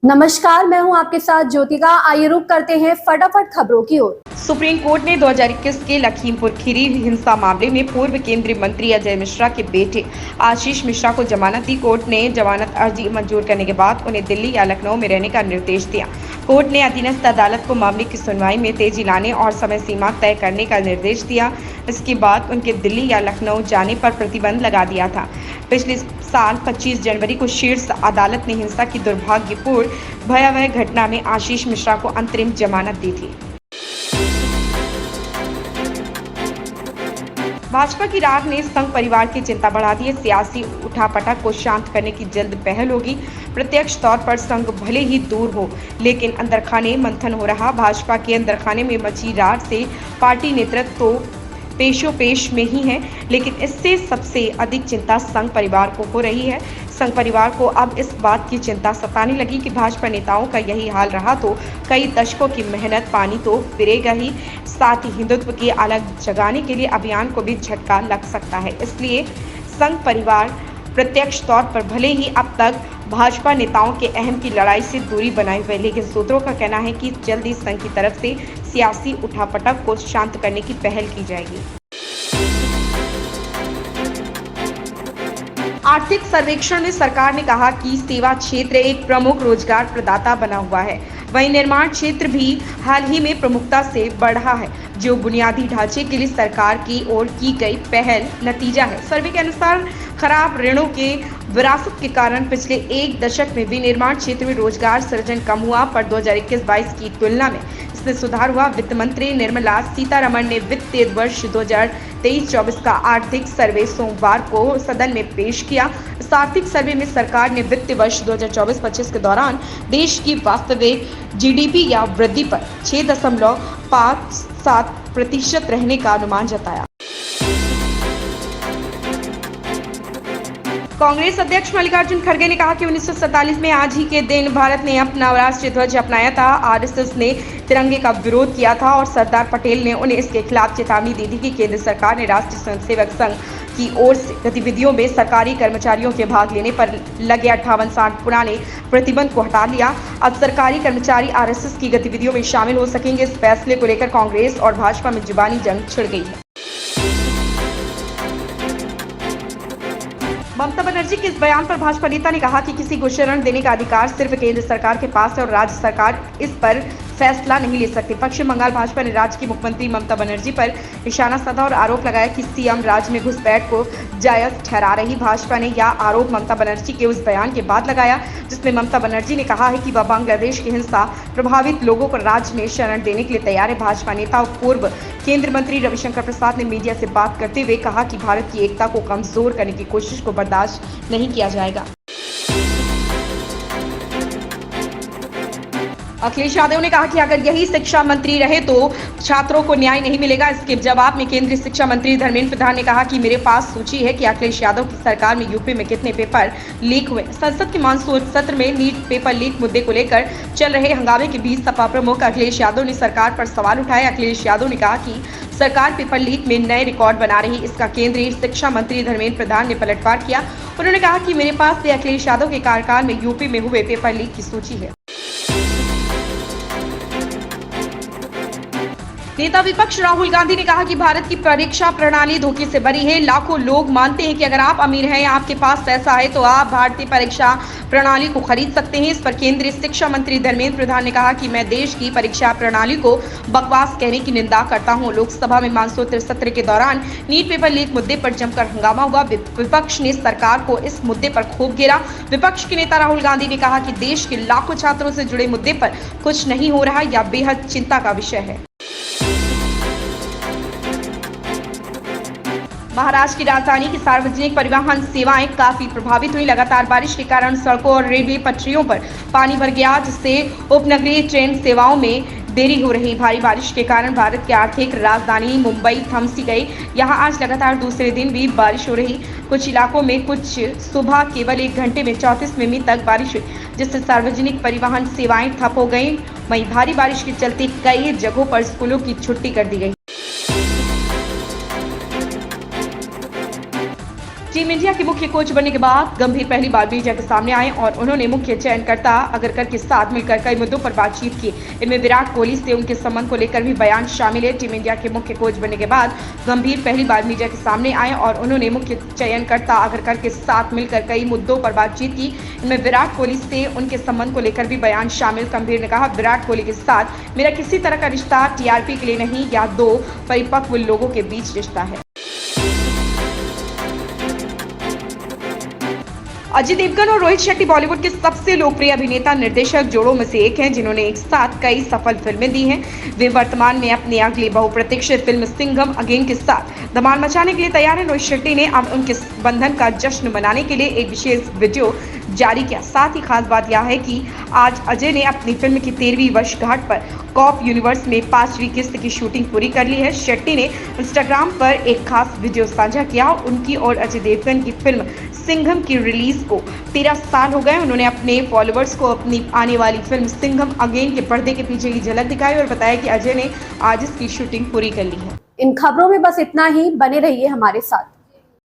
नमस्कार, मैं हूं आपके साथ ज्योतिका। आइए रुक करते हैं फटाफट खबरों की ओर। सुप्रीम कोर्ट ने 2021 के लखीमपुर खीरी हिंसा मामले में पूर्व केंद्रीय मंत्री अजय मिश्रा के बेटे आशीष मिश्रा को जमानत दी। कोर्ट ने जमानत अर्जी मंजूर करने के बाद उन्हें दिल्ली या लखनऊ में रहने का निर्देश दिया। कोर्ट ने अधीनस्थ अदालत को मामले की सुनवाई में तेजी लाने और समय सीमा तय करने का निर्देश दिया। इसके बाद उनके दिल्ली या लखनऊ जाने पर प्रतिबंध लगा दिया था। पिछले साल 25 जनवरी को शीर्ष अदालत ने हिंसा की दुर्भाग्यपूर्ण भयावह घटना में आशीष मिश्रा को अंतरिम जमानत दी थी। भाजपा की राग ने संघ परिवार की चिंता बढ़ा दी है। सियासी उठापटक को शांत करने की जल्द पहल होगी। प्रत्यक्ष तौर पर संघ भले ही दूर हो, लेकिन अंदरखाने मंथन हो रहा। भाजपा के अंदरखाने में मची रार से पार्टी नेतृत्व तो पेशोपेश में ही है, लेकिन इससे सबसे अधिक चिंता संघ परिवार को हो रही है। संघ परिवार को अब इस बात की चिंता सताने लगी कि भाजपा नेताओं का यही हाल रहा तो कई दशकों की मेहनत पानी तो फिरेगा ही, साथ ही हिंदुत्व की अलग जगाने के लिए अभियान को भी झटका लग सकता है। इसलिए संघ परिवार प्रत्यक्ष तौर पर भले ही अब तक भाजपा नेताओं के अहम की लड़ाई से दूरी बनाए हुए, लेकिन सूत्रों का कहना है कि जल्द ही संघ की तरफ से सियासी उठापटक को शांत करने की पहल की जाएगी। आर्थिक सर्वेक्षण में सरकार ने कहा कि सेवा क्षेत्र एक प्रमुख रोजगार प्रदाता बना हुआ है। वहीं निर्माण क्षेत्र भी हाल ही में प्रमुखता से बढ़ा है, जो बुनियादी ढांचे के लिए सरकार की ओर की गई पहल नतीजा है। सर्वे के अनुसार खराब ऋणों के विरासत के कारण पिछले एक दशक में विनिर्माण क्षेत्र में रोजगार सृजन कम हुआ, पर 2021-22 की तुलना में इसमें सुधार हुआ। वित्त मंत्री निर्मला सीतारमण ने वित्तीय वर्ष 2023-24 का आर्थिक सर्वे सोमवार को सदन में पेश किया। इस आर्थिक सर्वे में सरकार ने वित्तीय वर्ष 2024-25 के दौरान देश की वास्तविक जीडीपी या वृद्धि पर 6.57% रहने का अनुमान जताया। कांग्रेस अध्यक्ष मल्लिकार्जुन खड़गे ने कहा कि 1947 में आज ही के दिन भारत ने अपना राष्ट्रीय ध्वज अपनाया था। आरएसएस ने तिरंगे का विरोध किया था और सरदार पटेल ने उन्हें इसके खिलाफ चेतावनी दी थी कि केंद्र सरकार ने राष्ट्रीय स्वयंसेवक संघ की ओर से गतिविधियों में सरकारी कर्मचारियों के भाग लेने पर लगे 58-60 पुराने प्रतिबंध को हटा लिया। अब सरकारी कर्मचारी आरएसएस की गतिविधियों में शामिल हो सकेंगे। इस फैसले को लेकर कांग्रेस और भाजपा में जुबानी जंग छिड़ गई है। ममता बनर्जी के इस बयान पर भाजपा नेता ने कहा कि किसी को शरण देने का अधिकार सिर्फ केंद्र सरकार के पास है और राज्य सरकार इस पर फैसला नहीं ले सकती। पश्चिम बंगाल भाजपा ने राज्य की मुख्यमंत्री ममता बनर्जी पर निशाना साधा और आरोप लगाया कि सीएम राज्य में घुसपैठ को जायज ठहरा रही। भाजपा ने यह आरोप ममता बनर्जी के उस बयान के बाद लगाया जिसमें ममता बनर्जी ने कहा है कि वह बांग्लादेश की हिंसा प्रभावित लोगों को राज्य में शरण देने के लिए तैयार है। भाजपा नेता और पूर्व केंद्रीय मंत्री रविशंकर प्रसाद ने मीडिया से बात करते हुए कहा कि भारत की एकता को कमजोर करने की कोशिश को बर्दाश्त नहीं किया जाएगा। अखिलेश यादव ने कहा कि अगर यही शिक्षा मंत्री रहे तो छात्रों को न्याय नहीं मिलेगा। इसके जवाब में केंद्रीय शिक्षा मंत्री धर्मेंद्र प्रधान ने कहा कि मेरे पास सूची है कि अखिलेश यादव की सरकार में यूपी में कितने पेपर लीक हुए। संसद के मानसून सत्र में नीट पेपर लीक मुद्दे को लेकर चल रहे हंगामे के बीच सपा प्रमुख अखिलेश यादव ने सरकार पर सवाल उठाए। अखिलेश यादव ने कहा कि सरकार पेपर लीक में नए रिकॉर्ड बना रही। इसका केंद्रीय शिक्षा मंत्री धर्मेंद्र प्रधान ने पलटवार किया। उन्होंने कहा कि मेरे पास से अखिलेश यादव के कार्यकाल में यूपी में हुए पेपर लीक की सूची है। नेता विपक्ष राहुल गांधी ने कहा कि भारत की परीक्षा प्रणाली धोखे से भरी है। लाखों लोग मानते हैं कि अगर आप अमीर हैं, आपके पास पैसा है तो आप भारतीय परीक्षा प्रणाली को खरीद सकते हैं। इस पर केंद्रीय शिक्षा मंत्री धर्मेंद्र प्रधान ने कहा कि मैं देश की परीक्षा प्रणाली को बकवास कहने की निंदा करता हूं। लोकसभा में मानसून सत्र के दौरान नीट पेपर लीक मुद्दे पर जमकर हंगामा हुआ। विपक्ष ने सरकार को इस मुद्दे पर खूब घेरा। विपक्ष के नेता राहुल गांधी ने कहा कि देश के लाखों छात्रों से जुड़े मुद्दे पर कुछ नहीं हो रहा, यह बेहद चिंता का विषय है। महाराष्ट्र की राजधानी की सार्वजनिक परिवहन सेवाएं काफी प्रभावित हुई। लगातार बारिश के कारण सड़कों और रेलवे पटरियों पर पानी भर गया, जिससे उपनगरीय ट्रेन सेवाओं में देरी हो रही। भारी बारिश के कारण भारत की आर्थिक राजधानी मुंबई थम सी गई। यहां आज लगातार दूसरे दिन भी बारिश हो रही। कुछ इलाकों में कुछ सुबह केवल 1 घंटे में 34 मिमी तक बारिश हुई, जिससे सार्वजनिक परिवहन सेवाएं ठप हो गई। वहीं भारी बारिश के चलते कई जगहों पर स्कूलों की छुट्टी कर दी गई। टीम इंडिया के मुख्य कोच बनने के बाद गंभीर पहली बार मीडिया के सामने आए और उन्होंने मुख्य चयनकर्ता अगरकर के साथ मिलकर कई मुद्दों पर बातचीत की। इनमें विराट कोहली से उनके संबंध को लेकर भी बयान शामिल है। टीम इंडिया के मुख्य कोच बनने के बाद गंभीर पहली बार मीडिया के सामने आए और उन्होंने मुख्य चयनकर्ता अगरकर के साथ मिलकर कई मुद्दों पर बातचीत की। इनमें विराट कोहली से उनके संबंध को लेकर भी बयान शामिल। गंभीर ने कहा, विराट कोहली के साथ मेरा किसी तरह का रिश्ता टीआरपी के लिए नहीं या दो परिपक्व लोगों के बीच रिश्ता है। अजय देवगन और रोहित शेट्टी बॉलीवुड के सबसे लोकप्रिय अभिनेता निर्देशक जोड़ों में से एक हैं, जिन्होंने एक साथ कई सफल फिल्में दी हैं। वे वर्तमान में अपनी अगली बहुप्रतीक्षित फिल्म सिंघम अगेन के साथ धमाल मचाने के लिए तैयार हैं। रोहित शेट्टी ने अब उनके बंधन का जश्न मनाने के लिए एक विशेष वीडियो जारी किया। साथ ही खास बात यह है कि आज अजय ने अपनी फिल्म की 13वीं वर्षगांठ पर कॉप यूनिवर्स में 5वीं किस्त की शूटिंग पूरी कर ली है। शेट्टी ने इंस्टाग्राम पर एक खास वीडियो साझा किया। उनकी और अजय देवगन की फिल्म सिंघम की रिलीज को 13 साल हो गए। उन्होंने अपने फॉलोअर्स को अपनी आने वाली फिल्म सिंघम अगेन के पर्दे के पीछे की झलक दिखाई और बताया कि अजय ने आज इसकी शूटिंग पूरी कर ली है। इन खबरों में बस इतना ही। बने रहिए हमारे साथ।